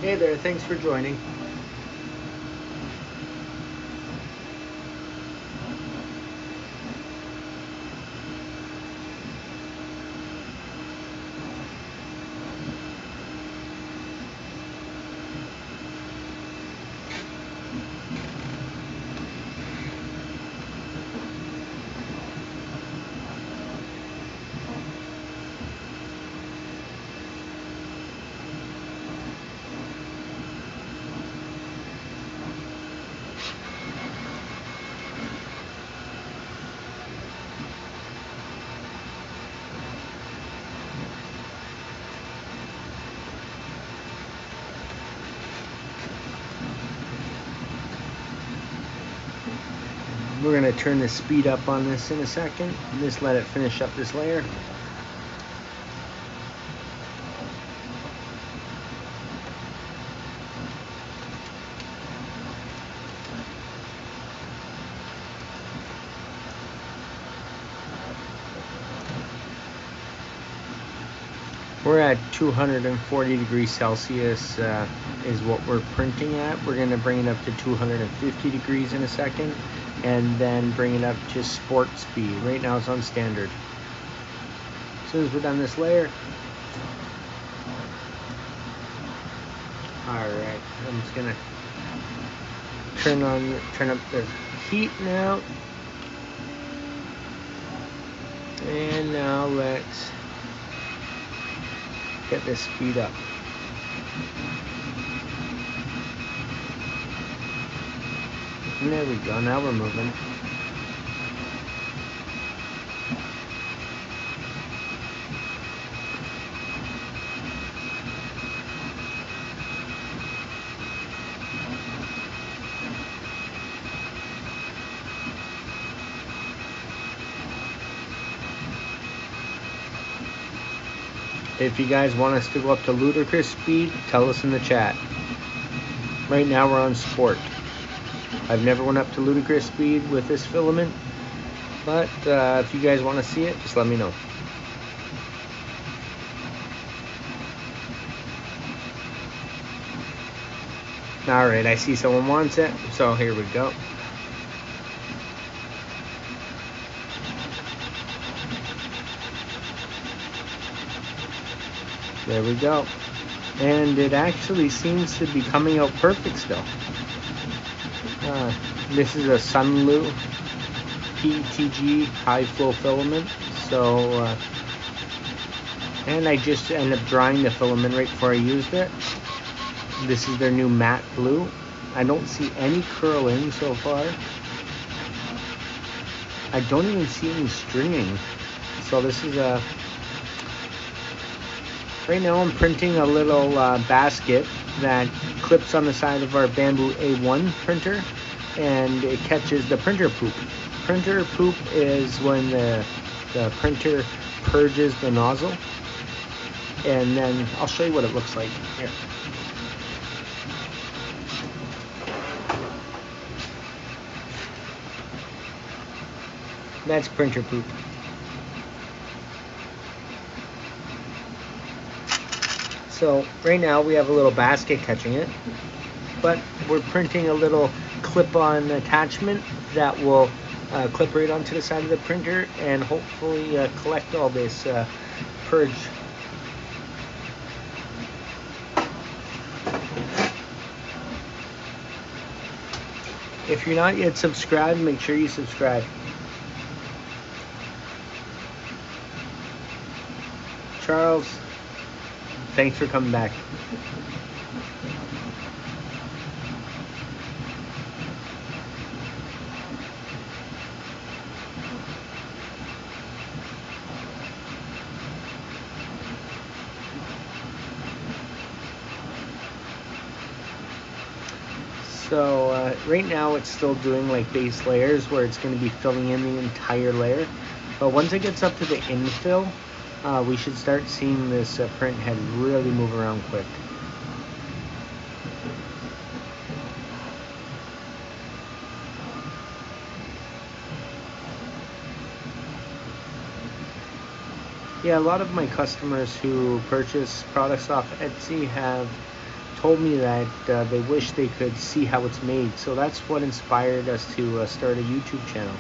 Hey there, thanks for joining. We're going to turn the speed up on this in a second and just let it finish up this layer. We're at 240 degrees Celsius is what we're printing at. We're going to bring it up to 250 degrees in a second and then bring it up to sport speed. Right now it's on standard. As soon as we're done this layer, alright, I'm just going to turn up the heat now. And now let's get this speed up. And there we go, now we're moving. If you guys want us to go up to ludicrous speed, tell us in the chat. Right now we're on sport. I've never went up to ludicrous speed with this filament, but if you guys want to see it, just let me know. Alright, I see someone wants it, so here we go. There we go. And it actually seems to be coming out perfect still. This is a Sunlu PETG high flow filament. So, and I just ended up drying the filament right before I used it. This is their new matte blue. I don't see any curling so far. I don't even see any stringing. So this is a... Right now I'm printing a little basket that clips on the side of our Bambu A1 printer, and it catches the printer poop. Printer poop is when the printer purges the nozzle, and then I'll show you what it looks like here. That's printer poop. So right now we have a little basket catching it, but we're printing a little clip-on attachment that will clip right onto the side of the printer and hopefully collect all this purge. If you're not yet subscribed, make sure you subscribe. Charles, thanks for coming back. So right now it's still doing like base layers where it's going to be filling in the entire layer. But once it gets up to the infill, we should start seeing this print head really move around quick. Yeah, a lot of my customers who purchase products off Etsy have told me that they wish they could see how it's made. So that's what inspired us to start a YouTube channel.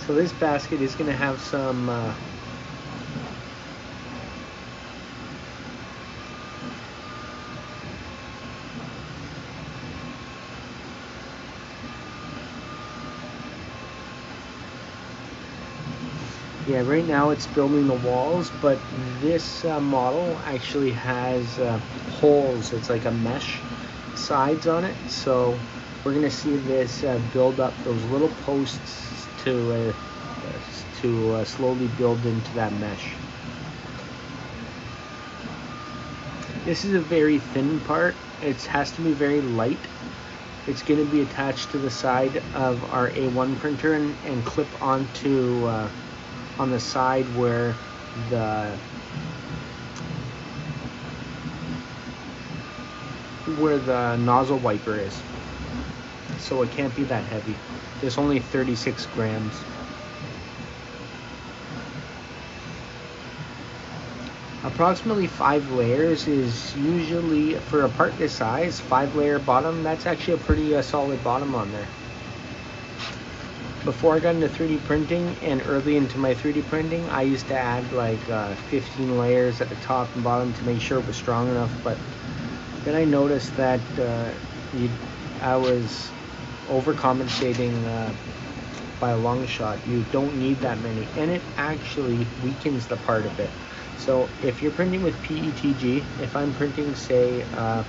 So this basket is going to have some yeah, right now it's building the walls, but this model actually has holes. It's like a mesh sides on it, so we're gonna see this build up those little posts to slowly build into that mesh. This is a very thin part. It has to be very light. It's going to be attached to the side of our A1 printer and clip onto on the side where the nozzle wiper is. So it can't be that heavy. There's only 36 grams. Approximately 5 layers is usually, for a part this size, 5-layer bottom. That's actually a pretty solid bottom on there. Before I got into 3D printing and early into my 3D printing, I used to add like 15 layers at the top and bottom to make sure it was strong enough. But then I noticed that I was overcompensating by a long shot. You don't need that many, and it actually weakens the part a bit. So if you're printing with PETG, if I'm printing, say, a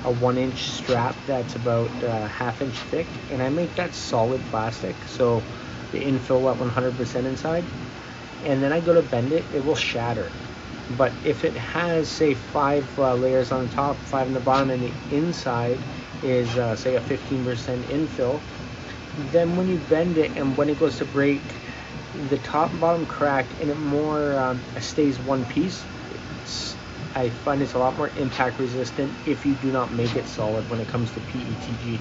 1-inch strap that's about ½ inch thick, and I make that solid plastic, so the infill at 100% inside, and then I go to bend it, it will shatter. But if it has, say, 5 layers on the top, 5 on the bottom, and the inside is, say, a 15% infill, then when you bend it and when it goes to break, the top and bottom crack and it more stays one piece. I find it's a lot more impact resistant if you do not make it solid when it comes to PETG.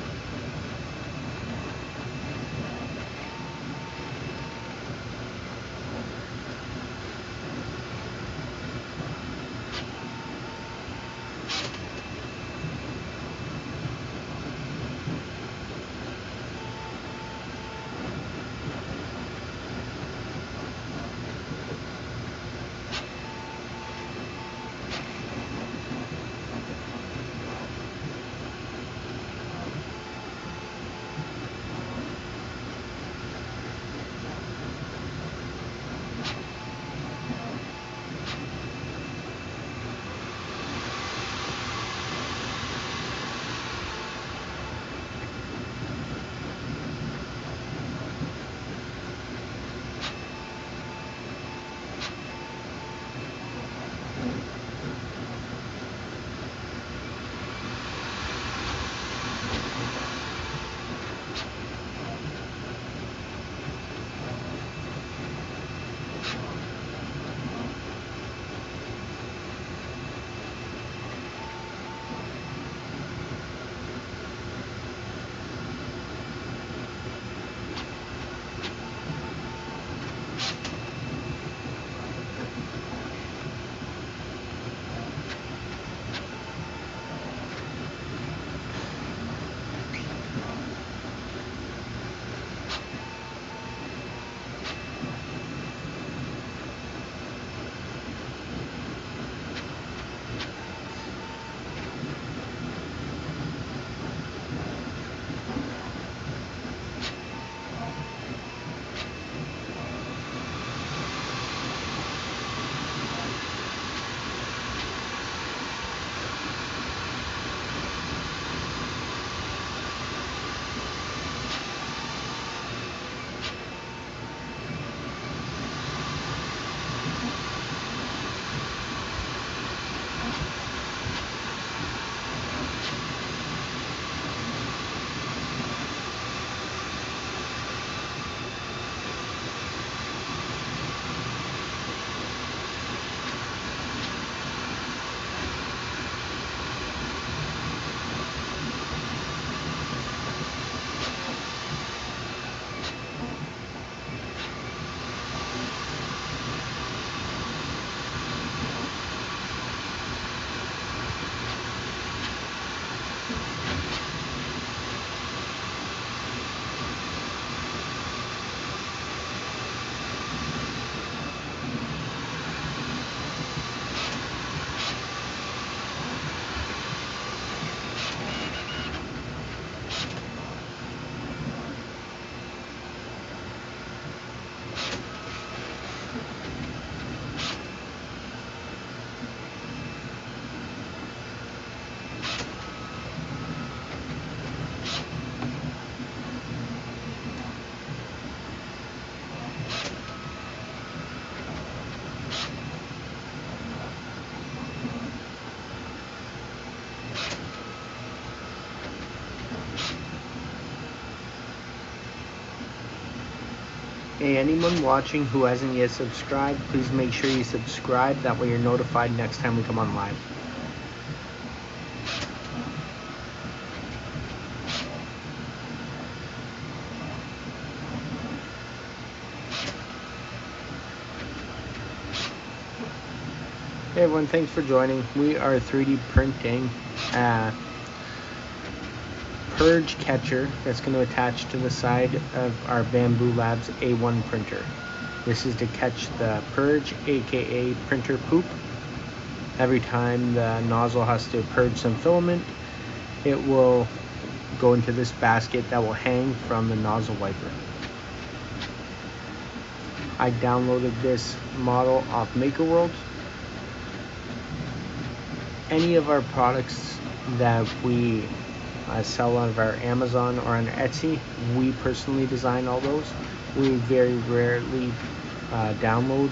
Hey, anyone watching who hasn't yet subscribed, please make sure you subscribe. That way you're notified next time we come on live. Hey everyone, thanks for joining. We are 3D printing a purge catcher that's going to attach to the side of our Bambu Labs A1 printer. This is to catch the purge, aka printer poop. Every time the nozzle has to purge some filament, it will go into this basket that will hang from the nozzle wiper. I downloaded this model off MakerWorld. Any of our products that we sell on our Amazon or on Etsy, we personally design all those. We very rarely download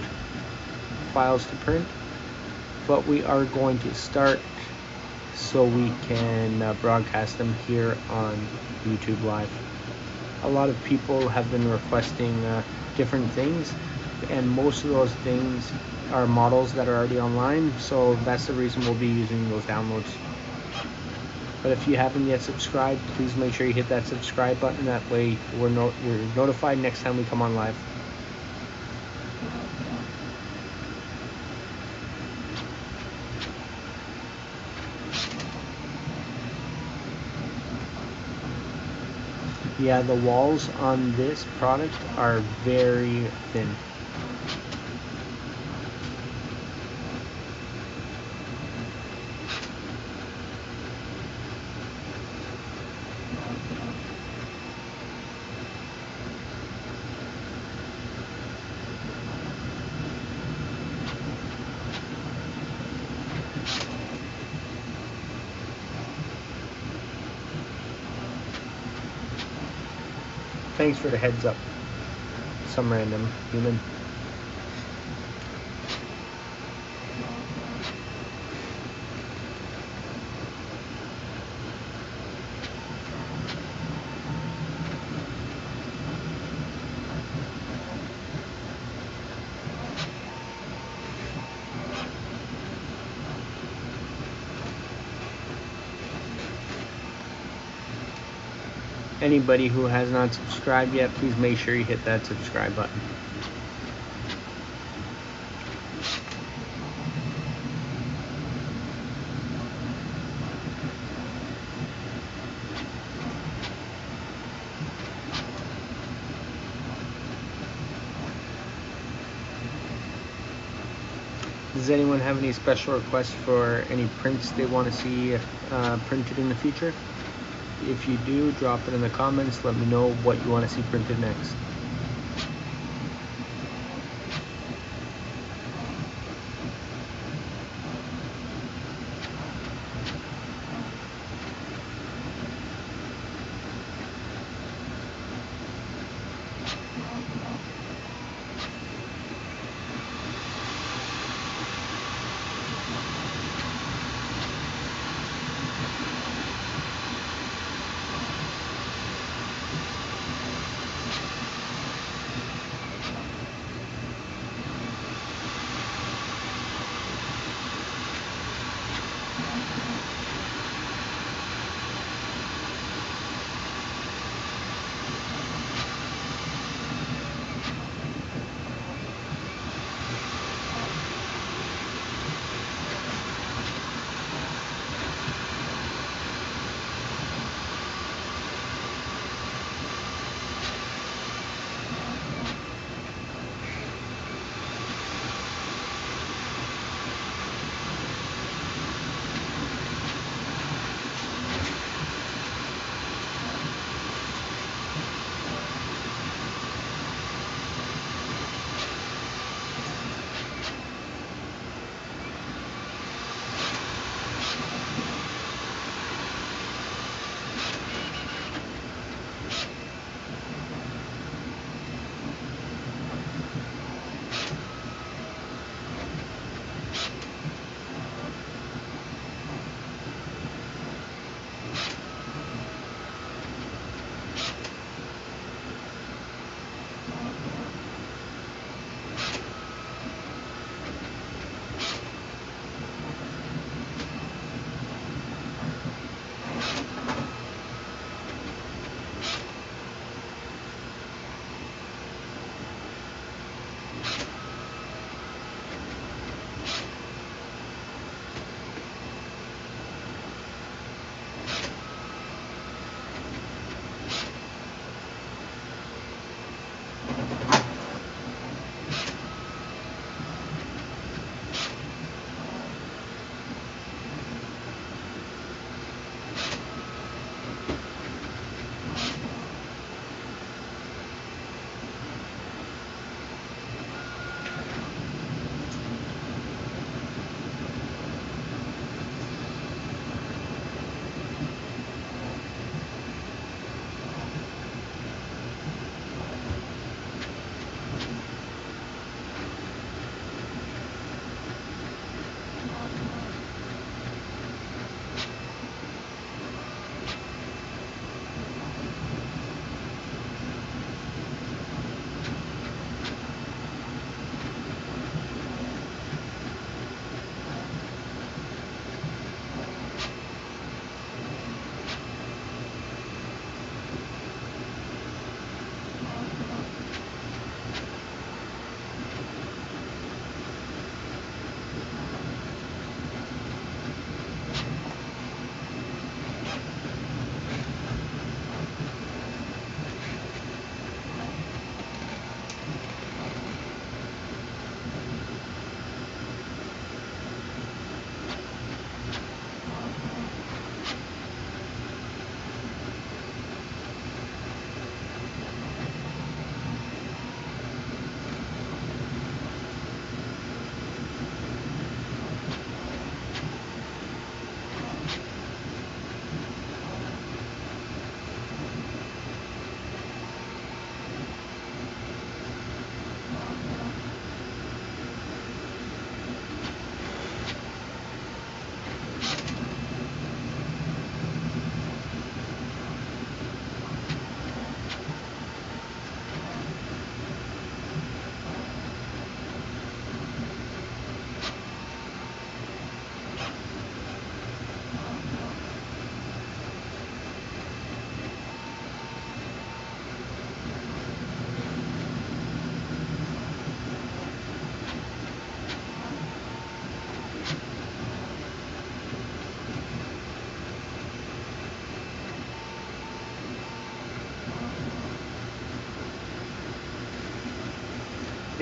files to print, but we are going to start so we can broadcast them here on YouTube Live. A lot of people have been requesting different things, and most of those things are models that are already online, so that's the reason we'll be using those downloads. But if you haven't yet subscribed, please make sure you hit that subscribe button. That way you're notified next time we come on live. Yeah, the walls on this product are very thin. Thanks for the heads up. Some random human. Anybody who has not subscribed yet, please make sure you hit that subscribe button. Does anyone have any special requests for any prints they want to see printed in the future? If you do, drop it in the comments. Let me know what you want to see printed next.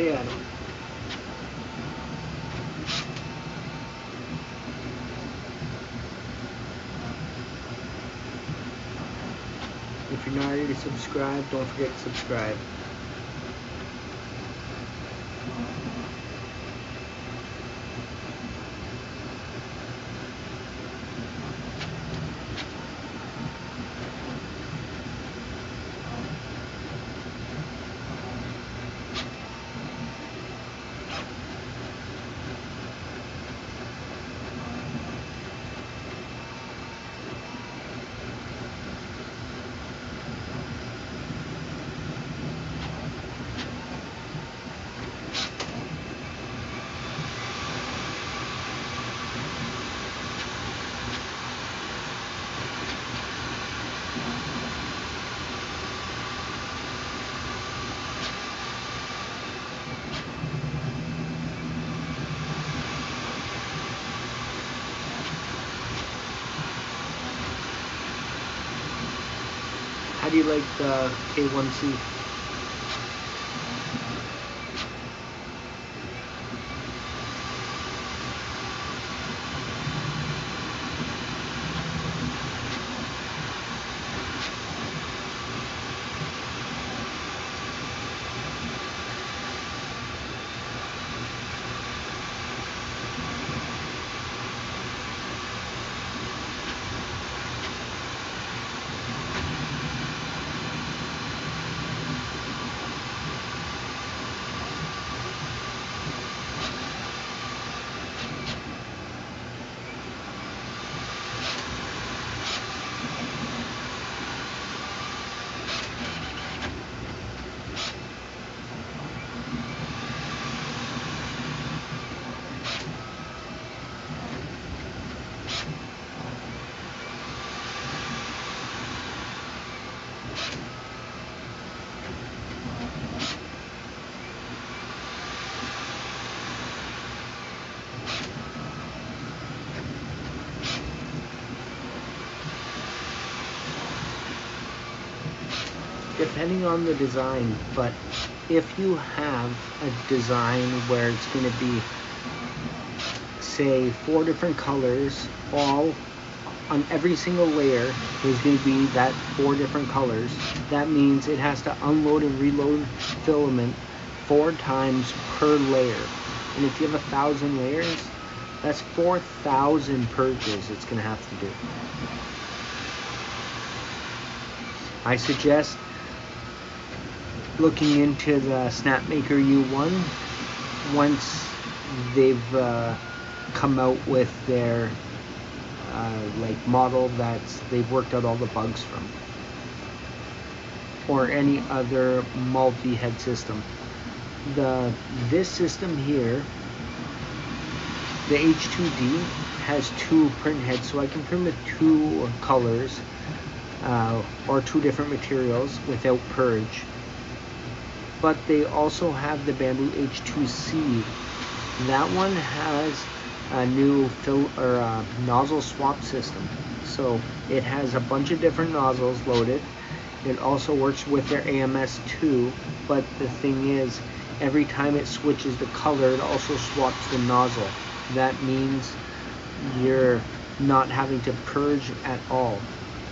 stay at them. If you're not already subscribed, don't forget to subscribe. How do you like the K1C? Depending on the design, but if you have a design where it's going to be, say, 4 different colors, all on every single layer, there's going to be that 4 different colors. That means it has to unload and reload filament 4 times per layer. And if you have 1,000 layers, that's 4,000 purges it's going to have to do. I suggest looking into the Snapmaker U1 once they've come out with their like model that they've worked out all the bugs from, or any other multi-head system. This system here, the H2D, has 2 print heads, so I can print with 2 colors or 2 different materials without purge. But they also have the Bambu H2C. That one has a new nozzle swap system. So it has a bunch of different nozzles loaded. It also works with their AMS2, but the thing is, every time it switches the color, it also swaps the nozzle. That means you're not having to purge at all.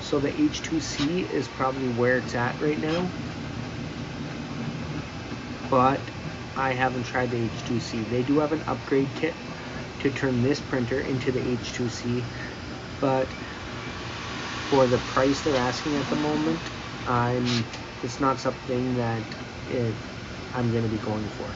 So the H2C is probably where it's at right now, but I haven't tried the H2C. They do have an upgrade kit to turn this printer into the H2C, but for the price they're asking at the moment, it's not something that I'm going to be going for.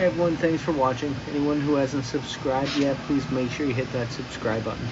Hey everyone, thanks for watching. Anyone who hasn't subscribed yet, please make sure you hit that subscribe button.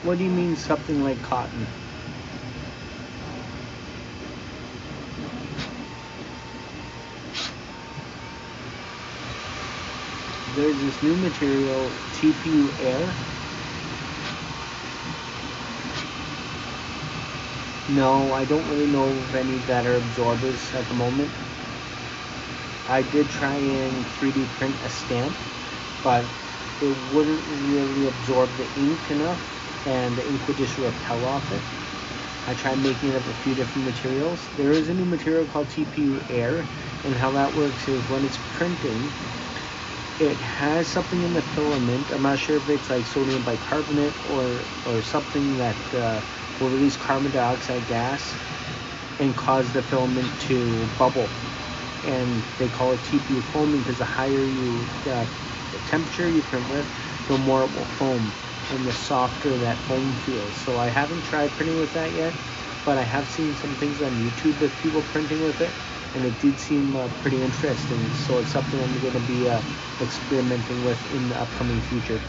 What do you mean something like cotton? There's this new material, TPU Air. No, I don't really know of any better absorbers at the moment. I did try and 3D print a stamp, but it wouldn't really absorb the ink enough, and the ink would just repel off it. I tried making it of a few different materials. There is a new material called TPU Air, and how that works is when it's printing, it has something in the filament. I'm not sure if it's like sodium bicarbonate or something that will release carbon dioxide gas and cause the filament to bubble. And they call it TPU foaming because the higher the temperature you print with, the more it will foam, and the softer that foam feels. So I haven't tried printing with that yet, but I have seen some things on YouTube with people printing with it, and it did seem pretty interesting. So it's something I'm going to be experimenting with in the upcoming future.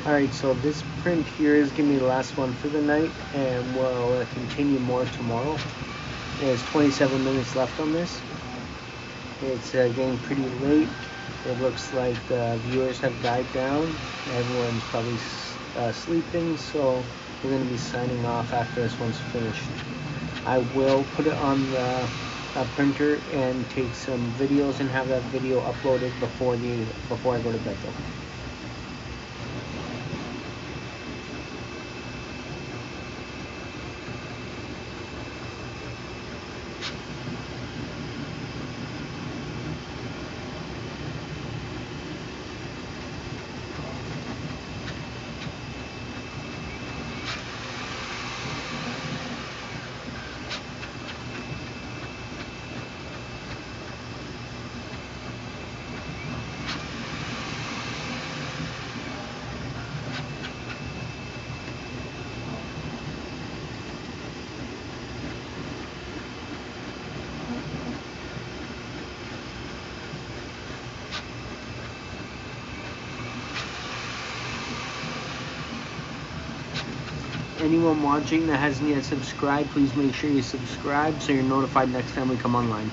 Alright, so this print here is going to be the last one for the night, and we'll continue more tomorrow. There's 27 minutes left on this. It's getting pretty late. It looks like the viewers have died down. Everyone's probably sleeping, so we're going to be signing off after this one's finished. I will put it on the printer and take some videos and have that video uploaded before I go to bed though. Anyone watching that hasn't yet subscribed, please make sure you subscribe so you're notified next time we come online.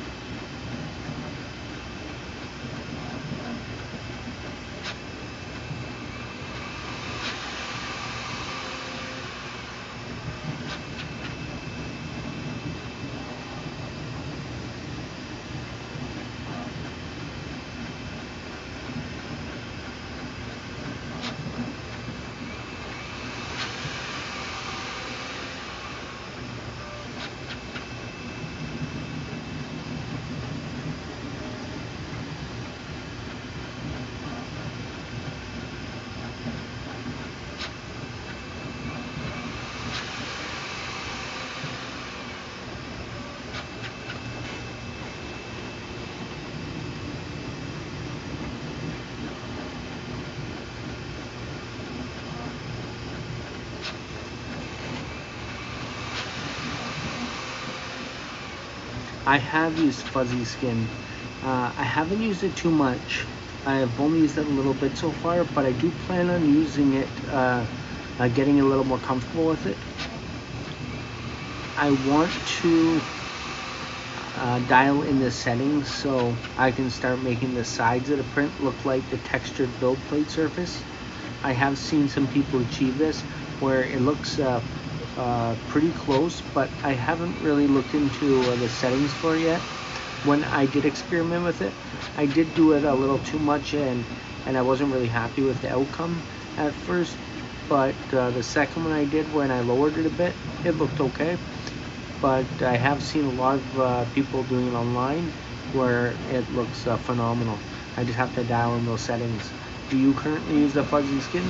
I have used fuzzy skin. I haven't used it too much. I've only used it a little bit so far, but I do plan on using it, getting a little more comfortable with it. I want to dial in the settings so I can start making the sides of the print look like the textured build plate surface. I have seen some people achieve this where it looks pretty close, but I haven't really looked into the settings for it yet. When I did experiment with it, I did do it a little too much, and I wasn't really happy with the outcome at first, but the second one I did, when I lowered it a bit, it looked okay. But I have seen a lot of people doing it online where it looks phenomenal. I just have to dial in those settings. Do you currently use the fuzzy skin?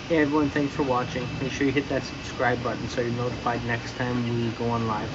Hey everyone, thanks for watching. Make sure you hit that subscribe button so you're notified next time we go on live.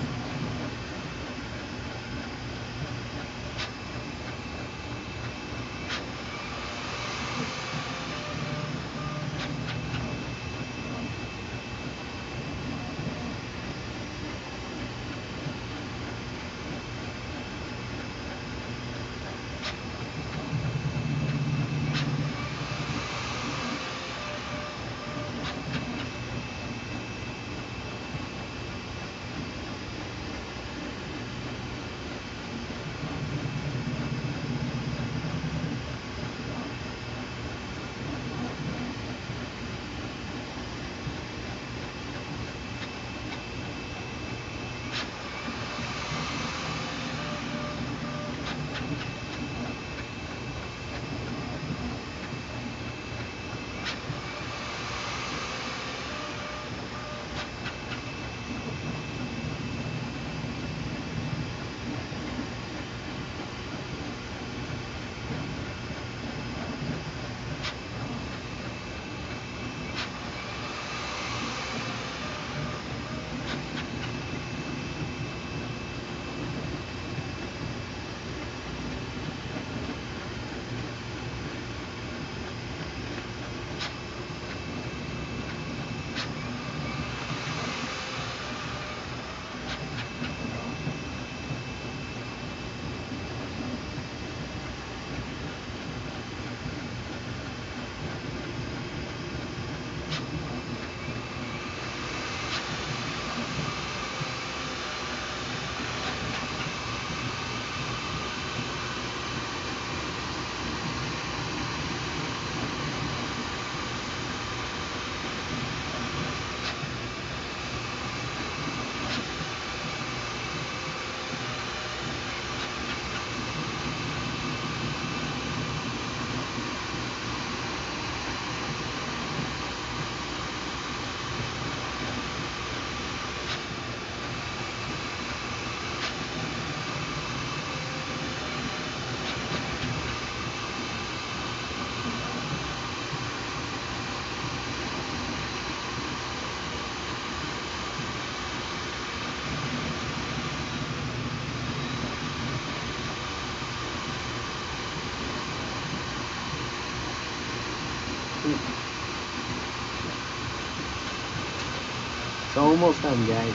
It's almost done, guys.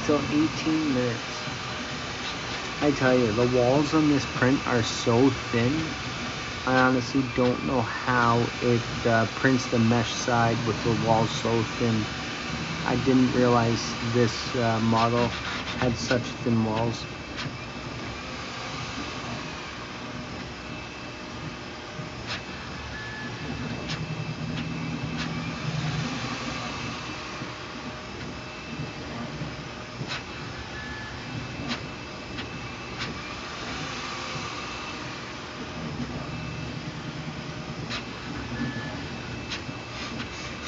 Still 18 minutes. I tell you, the walls on this print are so thin. I honestly don't know how it prints the mesh side with the walls so thin. I didn't realize this model had such thin walls.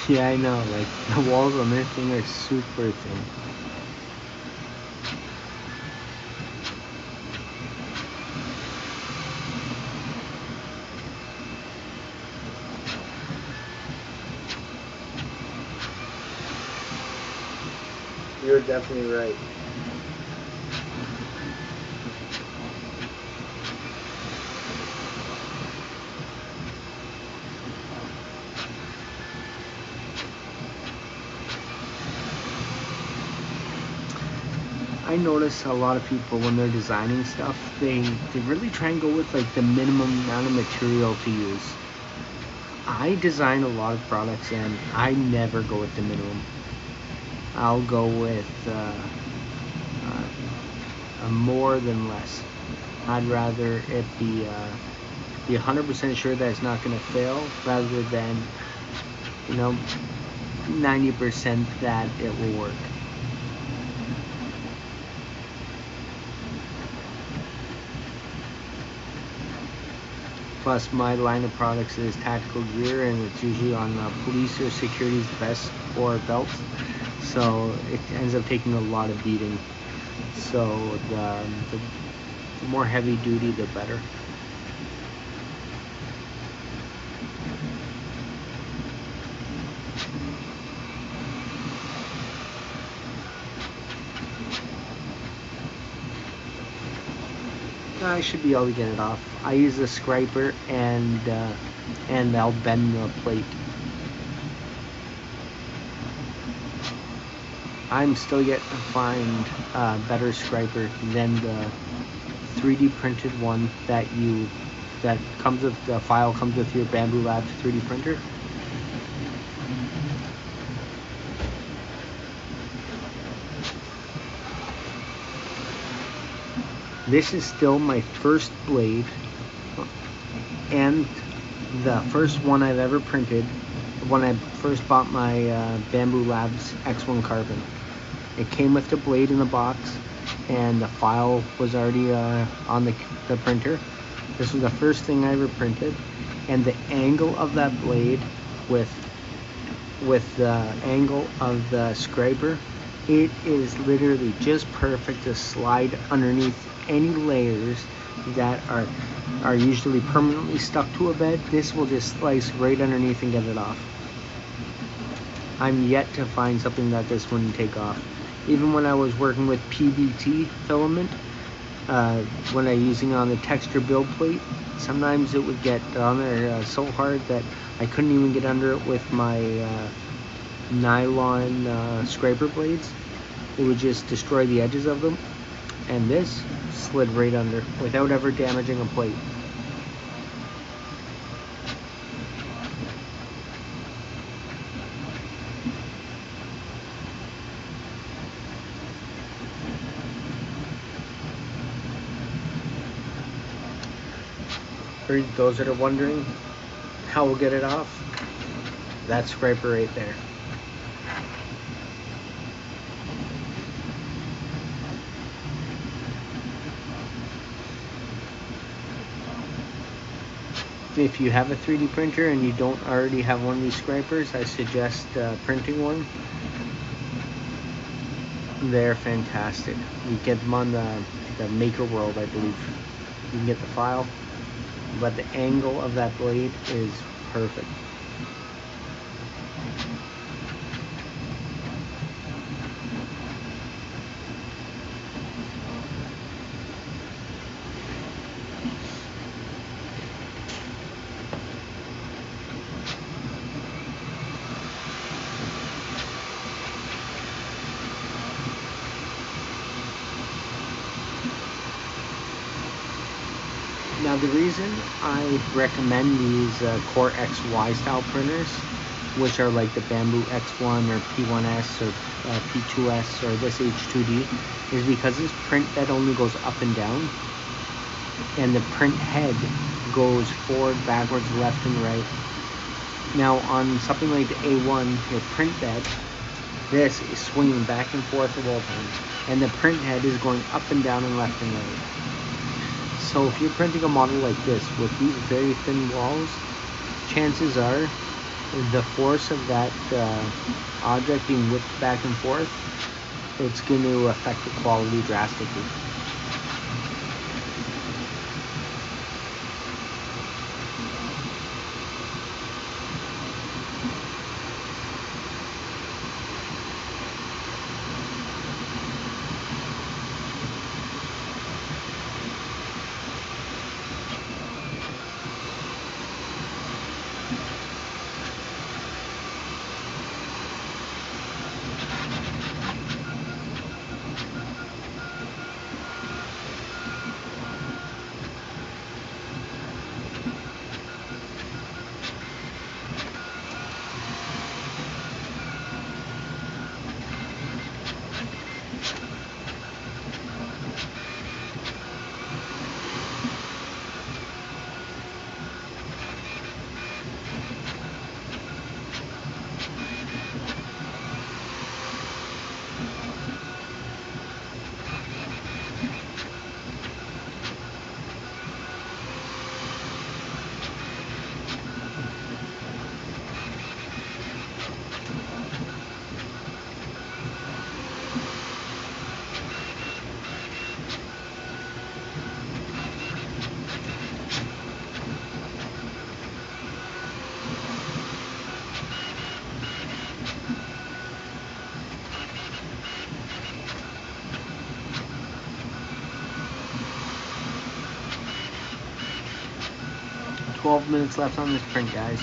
Yeah, I know, like the walls on this thing are super thin. You're definitely right. I notice a lot of people when they're designing stuff, they really try and go with like the minimum amount of material to use. I design a lot of products and I never go with the minimum. I'll go with a more than less. I'd rather it be 100% sure that it's not going to fail rather than 90% that it will work. Plus, my line of products is tactical gear, and it's usually on police or security's vest or belt, so it ends up taking a lot of beating. So the more heavy duty, the better. I should be able to get it off. I use the scraper and I'll bend the plate. I'm still yet to find a better scraper than the 3D printed one that comes with the file comes with your Bambu Labs 3D printer. This is still my first blade and the first one I've ever printed when I first bought my Bambu Labs X1 Carbon. It came with the blade in the box and the file was already on the printer. This was the first thing I ever printed, and the angle of that blade with the angle of the scraper, it is literally just perfect to slide underneath any layers that are usually permanently stuck to a bed. This will just slice right underneath and get it off. I'm yet to find something that this wouldn't take off. Even when I was working with PVT filament, when I using it on the texture build plate, sometimes it would get on there so hard that I couldn't even get under it with my nylon scraper blades. It would just destroy the edges of them, and this slid right under without ever damaging a plate. For those that are wondering how we'll get it off, that scraper right there. If you have a 3D printer and you don't already have one of these scrapers, I suggest printing one. They're fantastic. You get them on the Maker World, I believe. You can get the file, but the angle of that blade is perfect. Now the reason I recommend these Core XY style printers, which are like the Bambu X1 or P1S or P2S or this H2D, is because this print bed only goes up and down, and the print head goes forward, backwards, left, and right. Now on something like the A1, your print bed, this is swinging back and forth the whole time, and the print head is going up and down and left and right. So if you're printing a model like this with these very thin walls, chances are the force of that object being whipped back and forth, it's going to affect the quality drastically. 12 minutes left on this print, guys.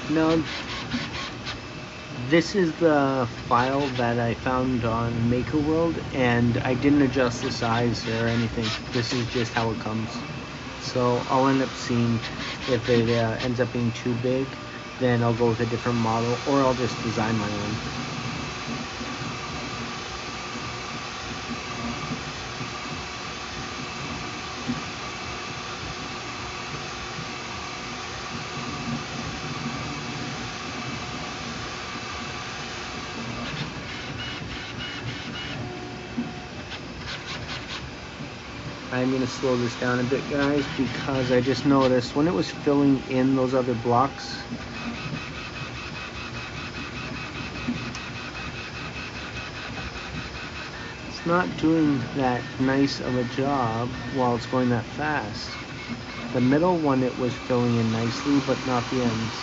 Now, this is the file that I found on Maker World, and I didn't adjust the size or anything. This is just how it comes. So I'll end up seeing if it ends up being too big, then I'll go with a different model, or I'll just design my own. I'm going to slow this down a bit, guys, because I just noticed when it was filling in those other blocks, it's not doing that nice of a job while it's going that fast. The middle one it was filling in nicely, but not the ends.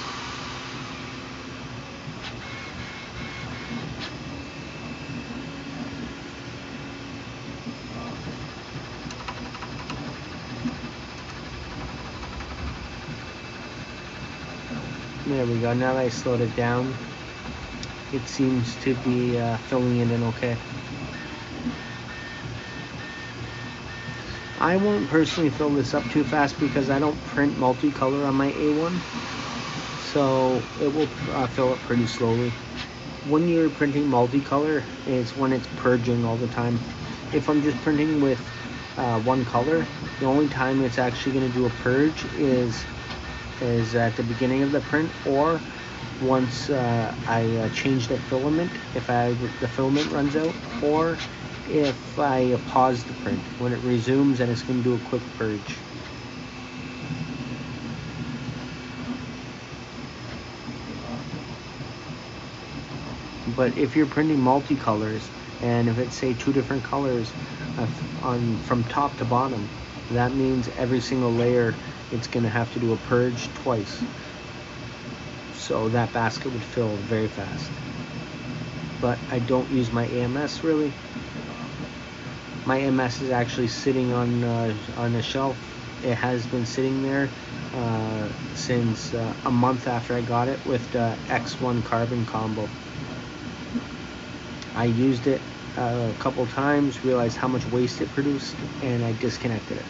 There we go. Now that I slowed it down, it seems to be filling it in okay. I won't personally fill this up too fast because I don't print multicolor on my A1, so it will fill up pretty slowly. When you're printing multicolor is when it's purging all the time. If I'm just printing with one color, the only time it's actually going to do a purge is at the beginning of the print, or once I change the filament, if the filament runs out, or if I pause the print. When it resumes, and it's going to do a quick purge. But if you're printing multicolors, and if it's say 2 different colors from top to bottom, that means every single layer it's going to have to do a purge twice. So that basket would fill very fast. But I don't use my AMS really. My AMS is actually sitting on a shelf. It has been sitting there since a month after I got it with the X1 carbon combo. I used it a couple times, realized how much waste it produced, and I disconnected it.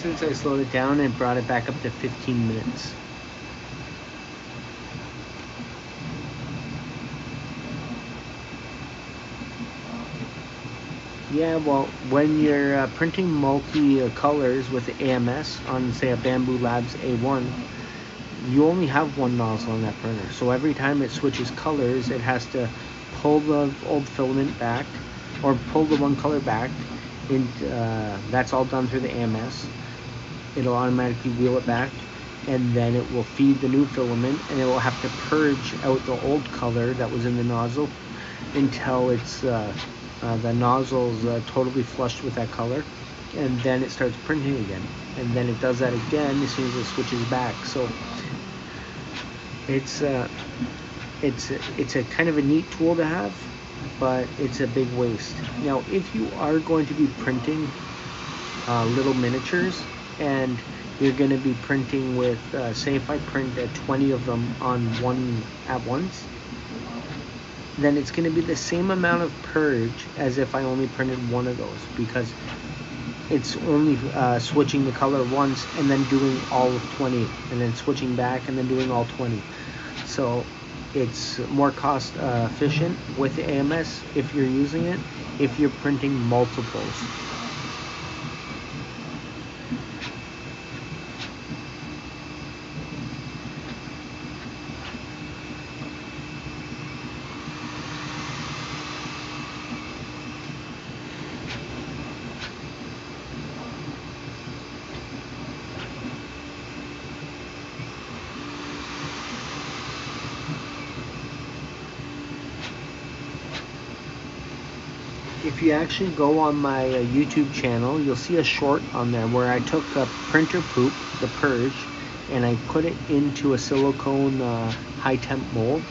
since I slowed it down and brought it back up to 15 minutes. Yeah, well, when you're printing multi-colors with AMS on, say, a Bambu Labs A1, you only have one nozzle on that printer. So every time it switches colors, it has to pull the old filament back, or pull the one color back. And that's all done through the AMS. It'll automatically wheel it back, and then it will feed the new filament, and it will have to purge out the old color that was in the nozzle until it's the nozzle's totally flushed with that color, and then it starts printing again. And then it does that again as soon as it switches back. So it's a kind of a neat tool to have, but it's a big waste. Now, if you are going to be printing little miniatures, and you're going to be printing with, say if I print 20 of them on one at once, then it's going to be the same amount of purge as if I only printed one of those, because it's only switching the color once and then doing all of 20, and then switching back and then doing all 20. So it's more cost efficient with the AMS if you're using it, if you're printing multiples. If you actually go on my YouTube channel, you'll see a short on there where I took printer poop, the purge, and I put it into a silicone high temp mold,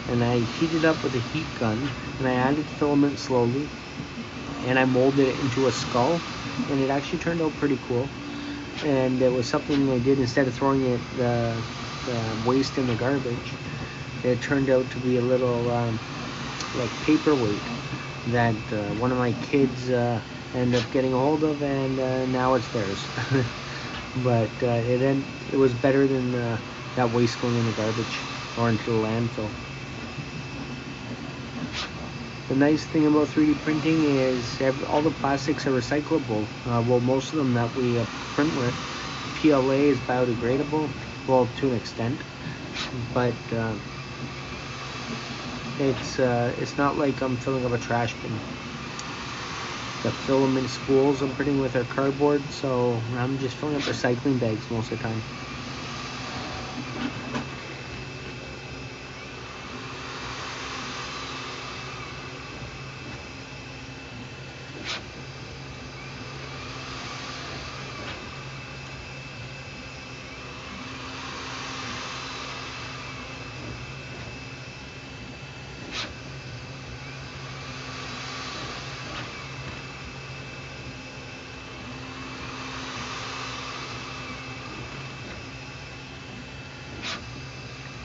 and I heated up with a heat gun, and I added filament slowly, and I molded it into a skull, and it actually turned out pretty cool. And it was something I did instead of throwing it the waste in the garbage. It turned out to be a little like paperweight that one of my kids ended up getting a hold of, and now it's theirs. But it was better than that waste going in the garbage or into the landfill. The nice thing about 3D printing is all the plastics are recyclable. Well, most of them that we print with. PLA is biodegradable, well, to an extent, but it's not like I'm filling up a trash bin. The filament spools I'm printing with are cardboard, so I'm just filling up recycling bags most of the time.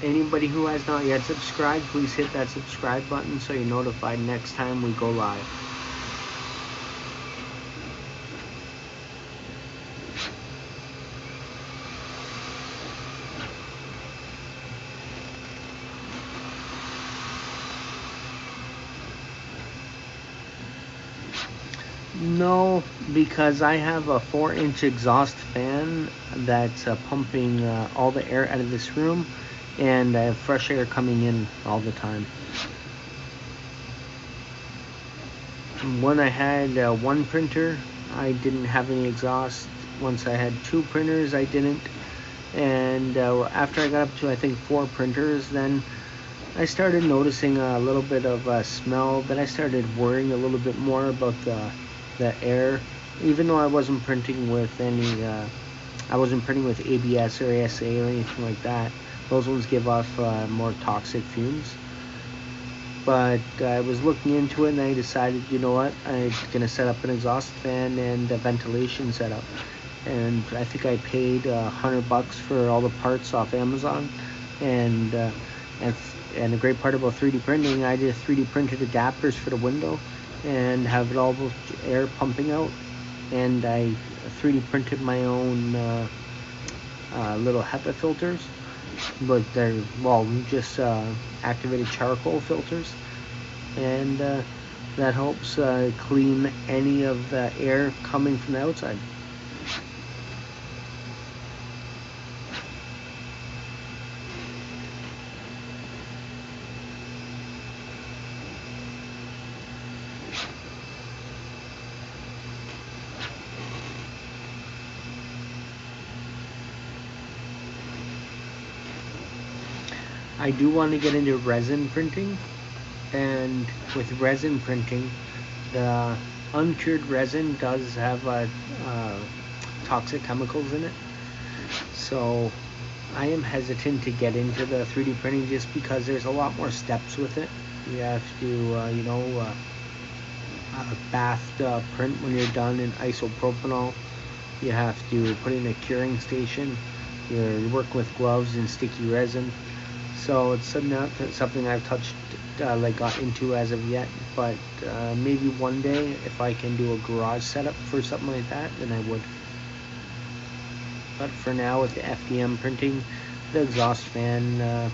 Anybody who has not yet subscribed, please hit that subscribe button so you're notified next time we go live. No, because I have a 4-inch exhaust fan that's pumping all the air out of this room, and I have fresh air coming in all the time. When I had one printer, I didn't have any exhaust. Once I had 2 printers, I didn't. And after I got up to, I think, 4 printers, then I started noticing a little bit of smell. Then I started worrying a little bit more about the air, even though I wasn't printing with any I wasn't printing with ABS or ASA or anything like that. Those ones give off more toxic fumes. But I was looking into it, and I decided, you know what, I'm gonna set up an exhaust fan and a ventilation setup. And I think I paid $100 for all the parts off Amazon. And the great part about 3D printing, I did 3D printed adapters for the window and have it all air pumping out. and I 3D printed my own little HEPA filters, but they're, well, just activated charcoal filters, and that helps clean any of the air coming from the outside. I do want to get into resin printing, and with resin printing, the uncured resin does have toxic chemicals in it. So I am hesitant to get into the 3D printing just because there's a lot more steps with it. You have to, bath the print when you're done in isopropanol. You have to put in a curing station. You work with gloves and sticky resin. So it's not something I've touched, got into as of yet, but maybe one day if I can do a garage setup for something like that, then I would. But for now, with the FDM printing, the exhaust fan,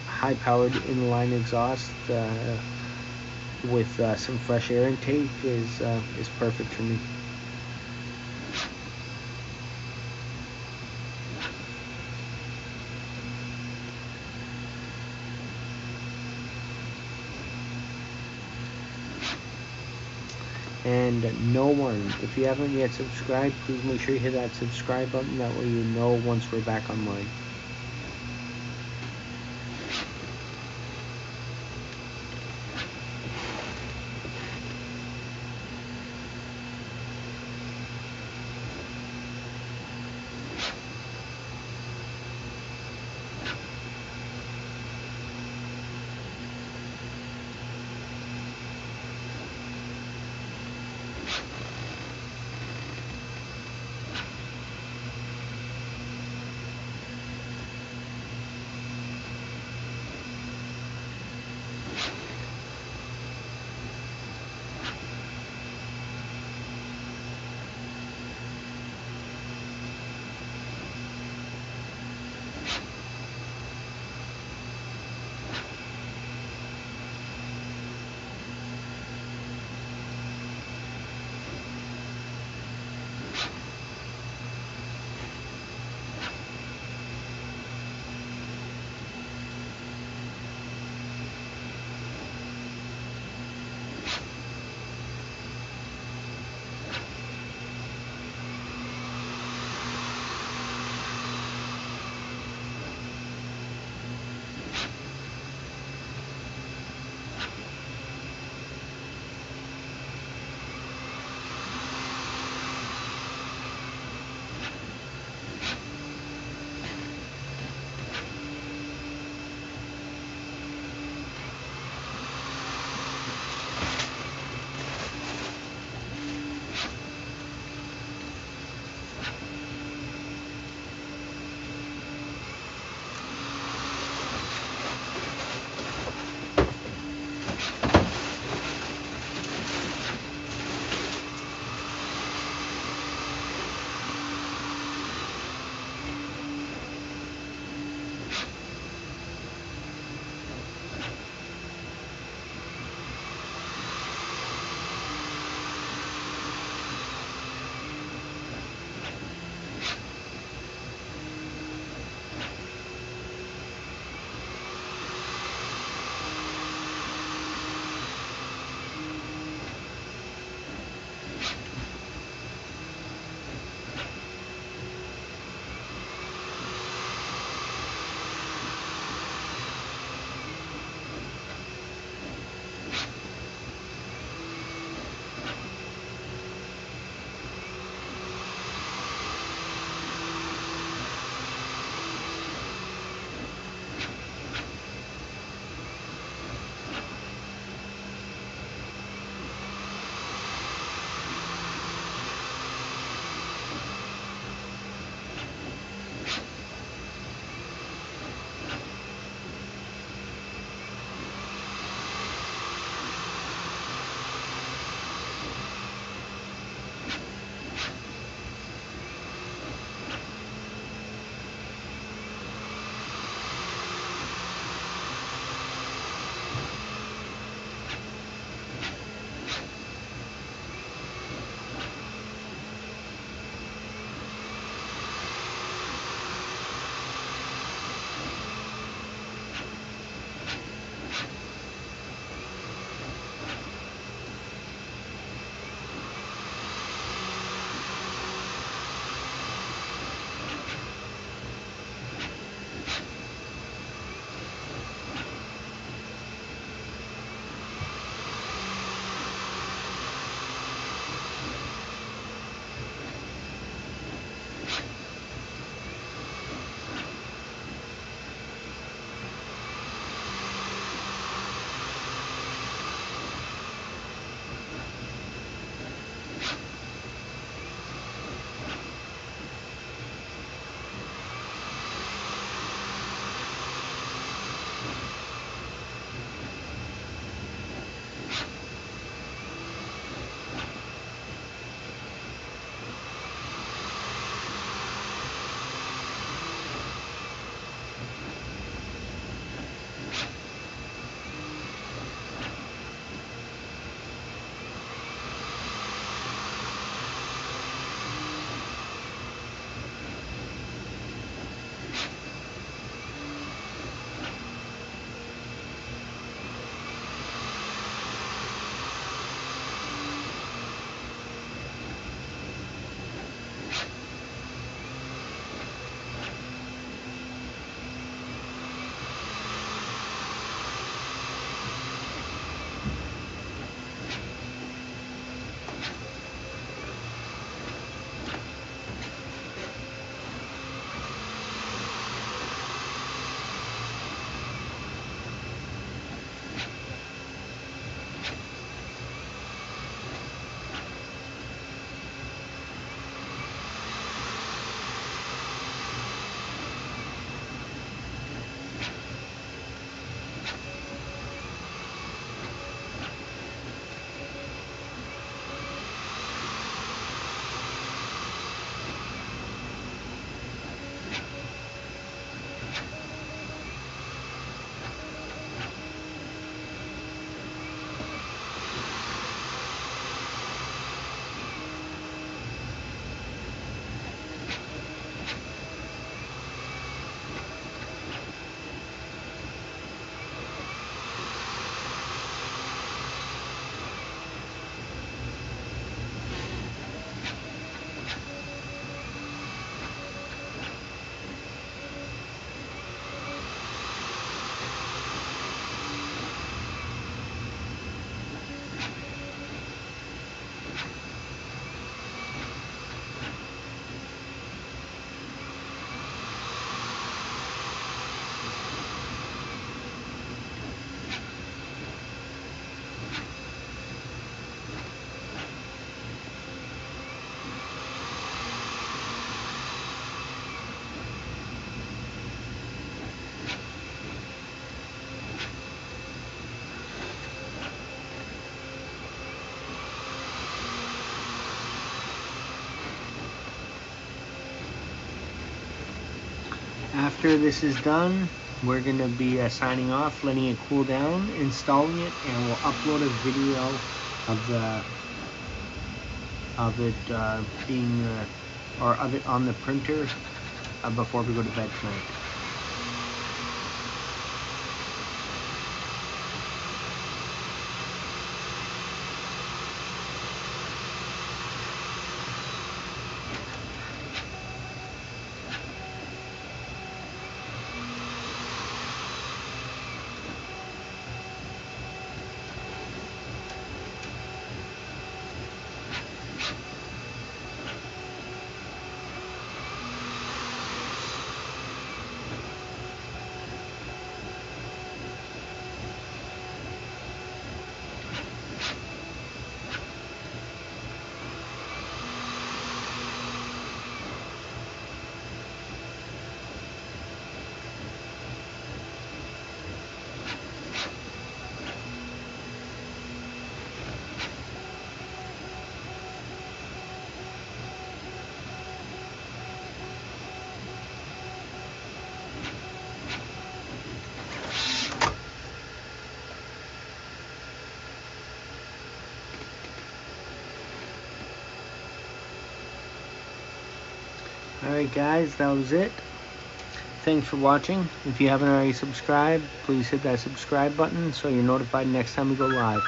high-powered inline exhaust with some fresh air intake is perfect for me. And no one, if you haven't yet subscribed, please make sure you hit that subscribe button. That way you know once we're back online. After this is done, we're going to be signing off, letting it cool down, installing it, and we'll upload a video of it being or of it on the printer before we go to bed tonight. Alright guys, that was it. Thanks for watching. If you haven't already subscribed, please hit that subscribe button so you're notified next time we go live.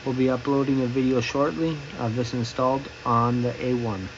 We'll be uploading a video shortly of this installed on the A1.